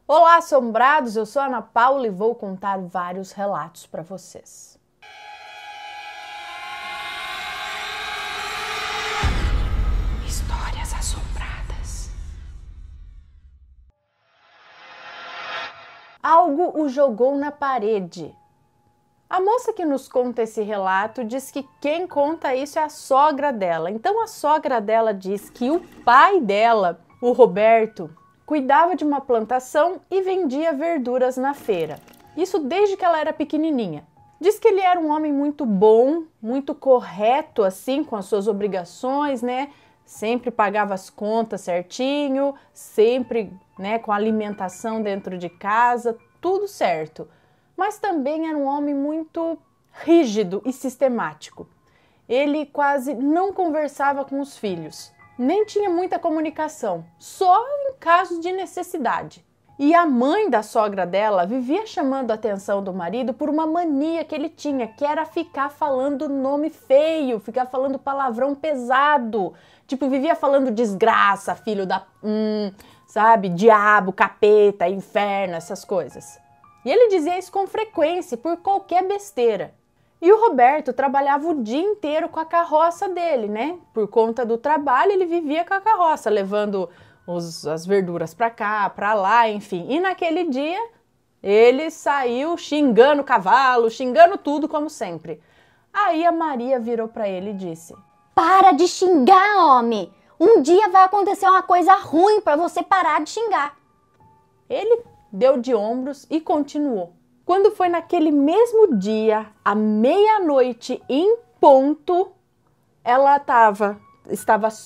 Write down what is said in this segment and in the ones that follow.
Olá, assombrados! Eu sou a Ana Paula e vou contar vários relatos para vocês. Histórias assombradas. Algo o jogou na parede. A moça que nos conta esse relato diz que quem conta isso é a sogra dela. Então a sogra dela diz que o pai dela, o Roberto, cuidava de uma plantação e vendia verduras na feira. Isso desde que ela era pequenininha. Diz que ele era um homem muito bom, muito correto assim com as suas obrigações, né? Sempre pagava as contas certinho, sempre, né, com alimentação dentro de casa, tudo certo. Mas também era um homem muito rígido e sistemático. Ele quase não conversava com os filhos, nem tinha muita comunicação, só em casos de necessidade. E a mãe da sogra dela vivia chamando a atenção do marido por uma mania que ele tinha, que era ficar falando nome feio, ficar falando palavrão pesado. Tipo, vivia falando desgraça, filho da... sabe? Diabo, capeta, inferno, essas coisas. E ele dizia isso com frequência, por qualquer besteira. E o Roberto trabalhava o dia inteiro com a carroça dele, né? Por conta do trabalho, ele vivia com a carroça, levando as verduras para cá, para lá, enfim. E naquele dia, ele saiu xingando o cavalo, xingando tudo, como sempre. Aí a Maria virou para ele e disse: "Para de xingar, homem! Um dia vai acontecer uma coisa ruim para você parar de xingar." Ele deu de ombros e continuou. Quando foi naquele mesmo dia, à meia-noite em ponto, ela estava,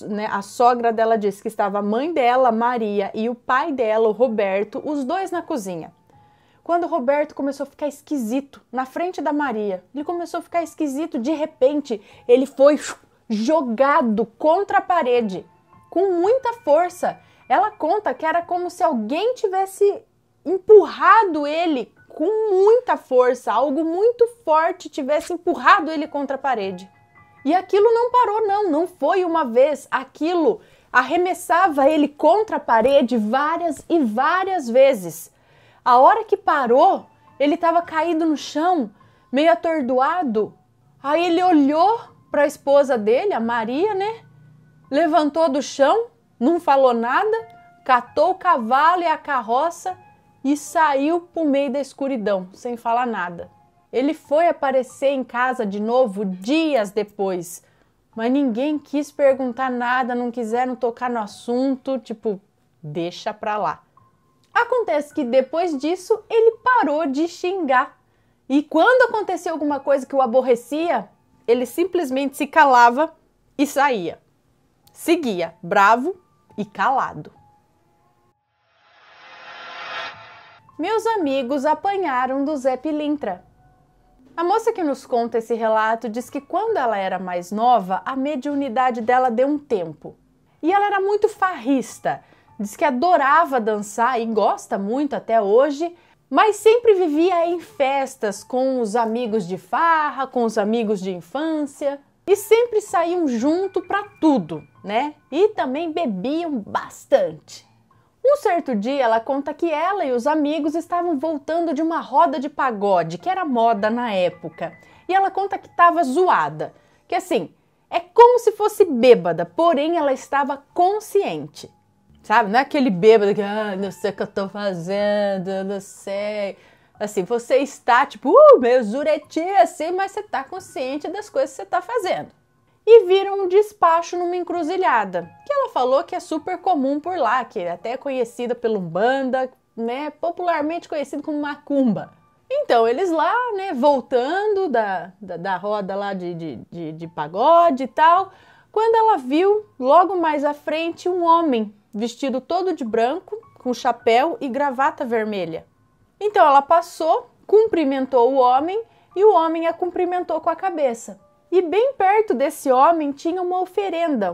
né, a sogra dela disse que estava a mãe dela, Maria, e o pai dela, o Roberto, os dois na cozinha. Quando o Roberto começou a ficar esquisito na frente da Maria, ele começou a ficar esquisito, de repente, ele foi jogado contra a parede, com muita força. Ela conta que era como se alguém tivesse empurrado ele com muita força, algo muito forte tivesse empurrado ele contra a parede. E aquilo não parou, não foi uma vez, aquilo arremessava ele contra a parede várias e várias vezes. A hora que parou, ele estava caído no chão, meio atordoado. Aí ele olhou para a esposa dele, a Maria, né? Levantou do chão, não falou nada, catou o cavalo e a carroça e saiu para o meio da escuridão, sem falar nada. Ele foi aparecer em casa de novo dias depois, mas ninguém quis perguntar nada, não quiseram tocar no assunto, tipo, deixa pra lá. Acontece que depois disso ele parou de xingar. E quando acontecia alguma coisa que o aborrecia, ele simplesmente se calava e saía. Seguia, bravo e calado. Meus amigos apanharam do Zé Pilintra. A moça que nos conta esse relato diz que quando ela era mais nova, a mediunidade dela deu um tempo. E ela era muito farrista, diz que adorava dançar e gosta muito até hoje, mas sempre vivia em festas com os amigos de farra, com os amigos de infância, e sempre saíam junto para tudo, né? E também bebiam bastante. Um certo dia, ela conta que ela e os amigos estavam voltando de uma roda de pagode, que era moda na época. E ela conta que estava zoada, que assim, é como se fosse bêbada, porém ela estava consciente. Sabe, não é aquele bêbado que, não sei o que eu tô fazendo, não sei. Assim, você está tipo, meio zuretinha assim, mas você tá consciente das coisas que você tá fazendo. E viram um despacho numa encruzilhada, que ela falou que é super comum por lá, que é até conhecida pela Umbanda, né, popularmente conhecido como macumba. Então, eles lá, né, voltando da roda lá de pagode e tal, quando ela viu, logo mais à frente, um homem vestido todo de branco, com chapéu e gravata vermelha. Então, ela passou, cumprimentou o homem e o homem a cumprimentou com a cabeça. E bem perto desse homem tinha uma oferenda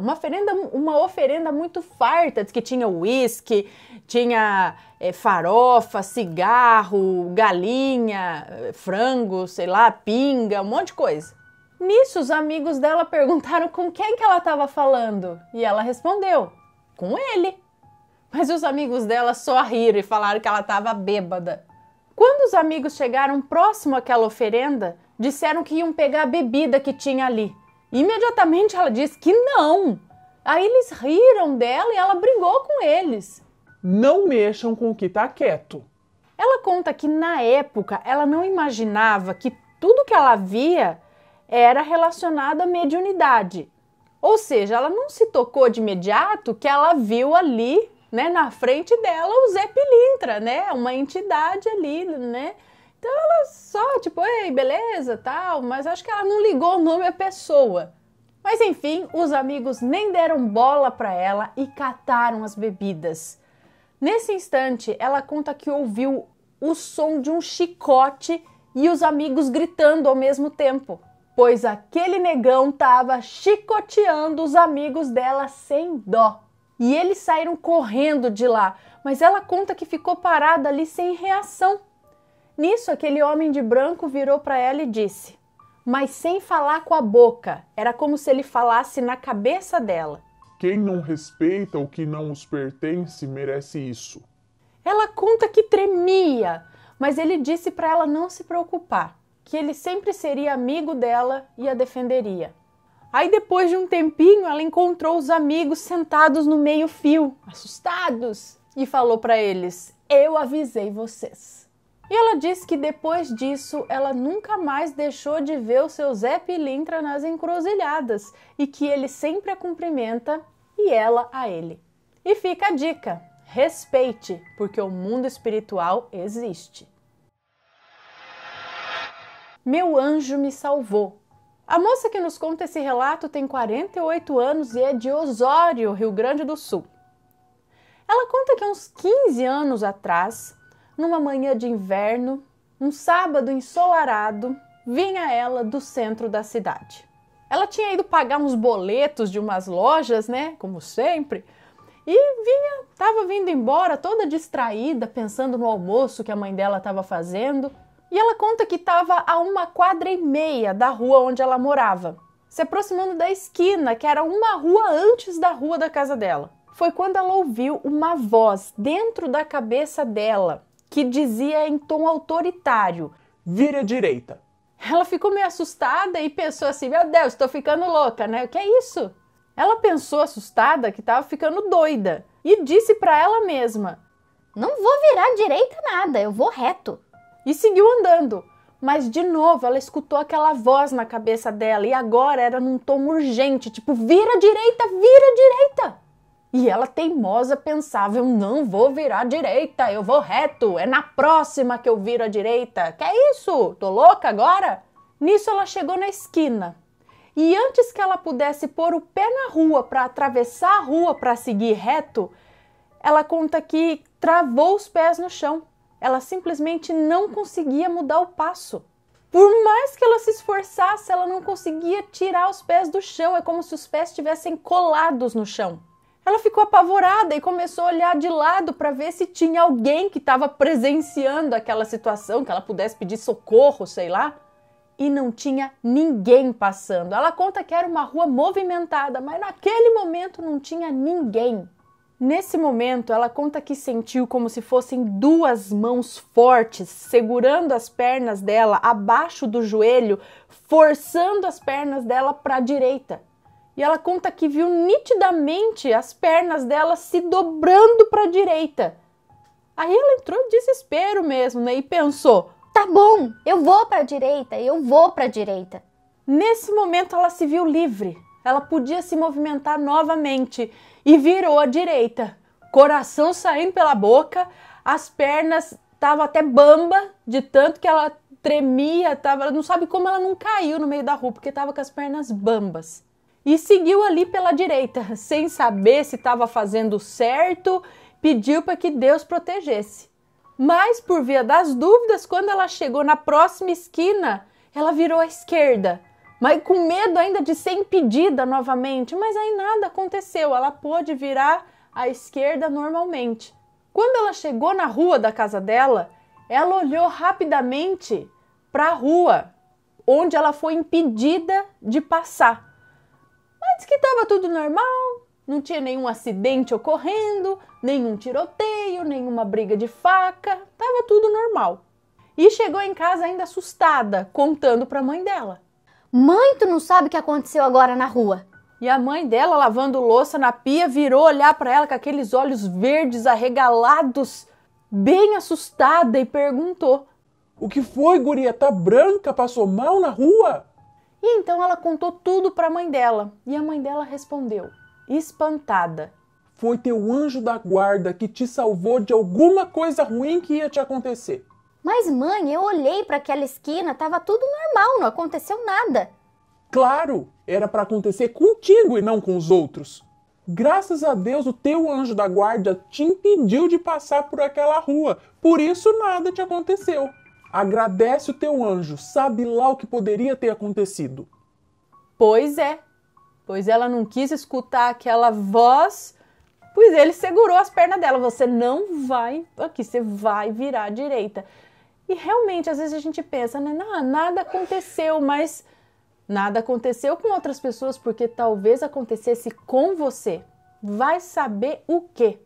muito farta, que tinha uísque, tinha farofa, cigarro, galinha, frango, sei lá, pinga, um monte de coisa. Nisso, os amigos dela perguntaram com quem que ela estava falando e ela respondeu, com ele. mas os amigos dela só riram e falaram que ela estava bêbada. Quando os amigos chegaram próximo àquela oferenda, disseram que iam pegar a bebida que tinha ali. Imediatamente ela disse que não. Aí eles riram dela e ela brigou com eles. Não mexam com o que está quieto. Ela conta que na época ela não imaginava que tudo que ela via era relacionado à mediunidade. Ou seja, ela não se tocou de imediato que ela viu ali, né, na frente dela o Zé Pilintra, né, uma entidade ali, né. Então ela só tipo, ei, beleza, tal, mas acho que ela não ligou o nome à pessoa. Mas enfim, os amigos nem deram bola para ela e cataram as bebidas. Nesse instante, ela conta que ouviu o som de um chicote e os amigos gritando ao mesmo tempo, pois aquele negão estava chicoteando os amigos dela sem dó. E eles saíram correndo de lá, mas ela conta que ficou parada ali sem reação. Nisso, aquele homem de branco virou para ela e disse, mas sem falar com a boca, era como se ele falasse na cabeça dela. Quem não respeita o que não os pertence merece isso. Ela conta que tremia, mas ele disse para ela não se preocupar, que ele sempre seria amigo dela e a defenderia. Aí depois de um tempinho, ela encontrou os amigos sentados no meio-fio, assustados, e falou para eles, eu avisei vocês. E ela disse que depois disso, ela nunca mais deixou de ver o seu Zé Pilintra nas encruzilhadas e que ele sempre a cumprimenta e ela a ele. E fica a dica, respeite, porque o mundo espiritual existe. Meu anjo me salvou. A moça que nos conta esse relato tem 48 anos e é de Osório, Rio Grande do Sul. Ela conta que há uns 15 anos atrás, numa manhã de inverno, um sábado ensolarado, vinha ela do centro da cidade. Ela tinha ido pagar uns boletos de umas lojas, né, como sempre, e estava vindo embora toda distraída, pensando no almoço que a mãe dela estava fazendo. E ela conta que estava a 1,5 quadras da rua onde ela morava, se aproximando da esquina, que era uma rua antes da rua da casa dela. Foi quando ela ouviu uma voz dentro da cabeça dela, que dizia em tom autoritário, vire à direita. Ela ficou meio assustada e pensou assim, meu Deus, estou ficando louca, né? O que é isso? Ela pensou assustada que estava ficando doida e disse para ela mesma, não vou virar à direita nada, eu vou reto. E seguiu andando, mas de novo ela escutou aquela voz na cabeça dela e agora era num tom urgente, tipo, vira à direita, vira à direita. E ela teimosa pensava, eu não vou virar à direita, eu vou reto, é na próxima que eu viro à direita. Que é isso? Tô louca agora? Nisso ela chegou na esquina e antes que ela pudesse pôr o pé na rua para atravessar a rua para seguir reto, ela conta que travou os pés no chão. Ela simplesmente não conseguia mudar o passo. Por mais que ela se esforçasse, ela não conseguia tirar os pés do chão. É como se os pés estivessem colados no chão. Ela ficou apavorada e começou a olhar de lado para ver se tinha alguém que estava presenciando aquela situação, que ela pudesse pedir socorro, sei lá. E não tinha ninguém passando. Ela conta que era uma rua movimentada, mas naquele momento não tinha ninguém. Nesse momento, ela conta que sentiu como se fossem duas mãos fortes segurando as pernas dela abaixo do joelho, forçando as pernas dela para a direita. E ela conta que viu nitidamente as pernas dela se dobrando para a direita. Aí ela entrou em desespero mesmo, né? E pensou, tá bom, eu vou para a direita, eu vou para a direita. Nesse momento ela se viu livre. Ela podia se movimentar novamente e virou à direita. Coração saindo pela boca, as pernas estavam até bamba, de tanto que ela tremia, ela não sabe como ela não caiu no meio da rua, porque estava com as pernas bambas. E seguiu ali pela direita, sem saber se estava fazendo certo, pediu para que Deus protegesse. Mas, por via das dúvidas, quando ela chegou na próxima esquina, ela virou à esquerda. Mas com medo ainda de ser impedida novamente, mas aí nada aconteceu, ela pôde virar à esquerda normalmente. Quando ela chegou na rua da casa dela, ela olhou rapidamente para a rua, onde ela foi impedida de passar. Mas que estava tudo normal, não tinha nenhum acidente ocorrendo, nenhum tiroteio, nenhuma briga de faca, tava tudo normal. E chegou em casa ainda assustada, contando para a mãe dela. Mãe, tu não sabe o que aconteceu agora na rua? E a mãe dela, lavando louça na pia, virou olhar para ela com aqueles olhos verdes arregalados, bem assustada, e perguntou: O que foi, guria? Tá branca? Passou mal na rua? E então ela contou tudo para a mãe dela. E a mãe dela respondeu, espantada: Foi teu anjo da guarda que te salvou de alguma coisa ruim que ia te acontecer. Mas mãe, eu olhei para aquela esquina, tava tudo normal, não aconteceu nada. Claro, era para acontecer contigo e não com os outros. Graças a Deus, o teu anjo da guarda te impediu de passar por aquela rua. Por isso nada te aconteceu. Agradece o teu anjo, sabe lá o que poderia ter acontecido. Pois é, pois ela não quis escutar aquela voz, pois ele segurou as pernas dela. Você não vai aqui, você vai virar à direita. E realmente, às vezes a gente pensa, né? Não, nada aconteceu, mas nada aconteceu com outras pessoas porque talvez acontecesse com você. Vai saber o quê?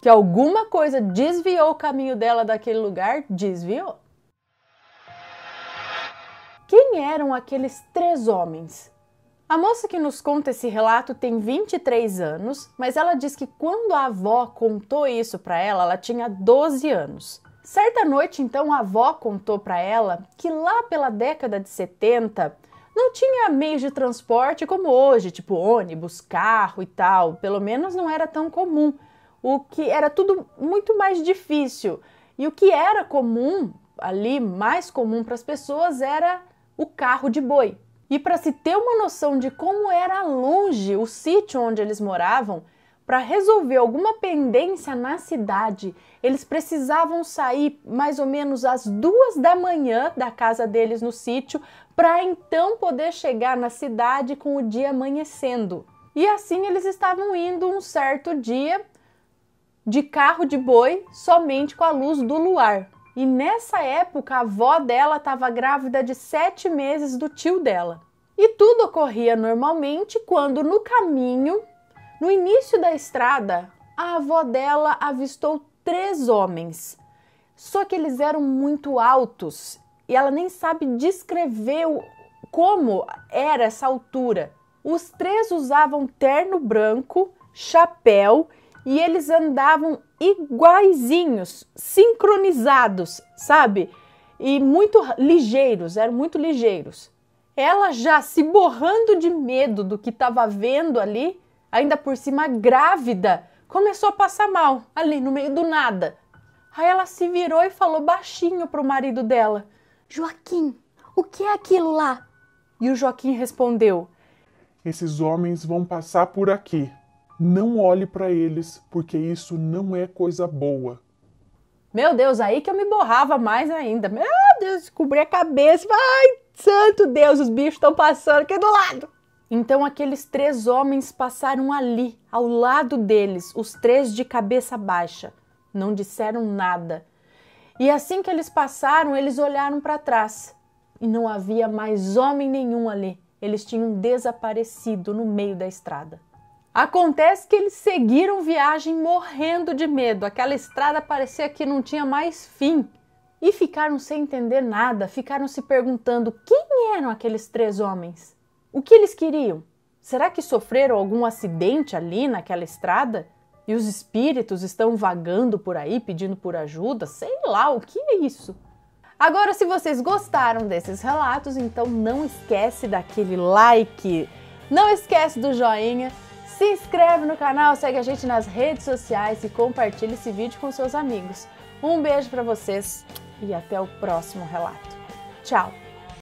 Que alguma coisa desviou o caminho dela daquele lugar? Desviou. Quem eram aqueles 3 homens? A moça que nos conta esse relato tem 23 anos, mas ela diz que quando a avó contou isso para ela, ela tinha 12 anos. Certa noite, então, a avó contou para ela que lá pela década de 70 não tinha meios de transporte como hoje, tipo ônibus, carro e tal. Pelo menos não era tão comum. O que era tudo muito mais difícil. E o que era comum, ali mais comum para as pessoas, era o carro de boi. E para se ter uma noção de como era longe o sítio onde eles moravam, para resolver alguma pendência na cidade, eles precisavam sair mais ou menos às 2 da manhã da casa deles no sítio, para então poder chegar na cidade com o dia amanhecendo. E assim eles estavam indo um certo dia de carro de boi somente com a luz do luar. E nessa época a avó dela estava grávida de 7 meses do tio dela. E tudo ocorria normalmente quando no caminho, no início da estrada, a avó dela avistou 3 homens. Só que eles eram muito altos e ela nem sabe descrever como era essa altura. Os 3 usavam terno branco, chapéu e eles andavam iguaizinhos, sincronizados, sabe? E muito ligeiros, eram muito ligeiros. Ela já se borrando de medo do que estava vendo ali, ainda por cima grávida, começou a passar mal, ali no meio do nada. Aí ela se virou e falou baixinho para o marido dela: Joaquim, o que é aquilo lá? E o Joaquim respondeu: Esses homens vão passar por aqui. Não olhe para eles, porque isso não é coisa boa. Meu Deus, aí que eu me borrava mais ainda. Meu Deus, cobri a cabeça. Ai, santo Deus, os bichos estão passando aqui do lado. Então aqueles 3 homens passaram ali, ao lado deles, os 3 de cabeça baixa. Não disseram nada. E assim que eles passaram, eles olharam para trás. E não havia mais homem nenhum ali. Eles tinham desaparecido no meio da estrada. Acontece que eles seguiram viagem morrendo de medo. Aquela estrada parecia que não tinha mais fim. E ficaram sem entender nada, ficaram se perguntando quem eram aqueles 3 homens. O que eles queriam? Será que sofreram algum acidente ali naquela estrada? E os espíritos estão vagando por aí pedindo por ajuda? Sei lá, o que é isso? Agora, se vocês gostaram desses relatos, então não esquece daquele like, não esquece do joinha, se inscreve no canal, segue a gente nas redes sociais e compartilha esse vídeo com seus amigos. Um beijo para vocês e até o próximo relato. Tchau!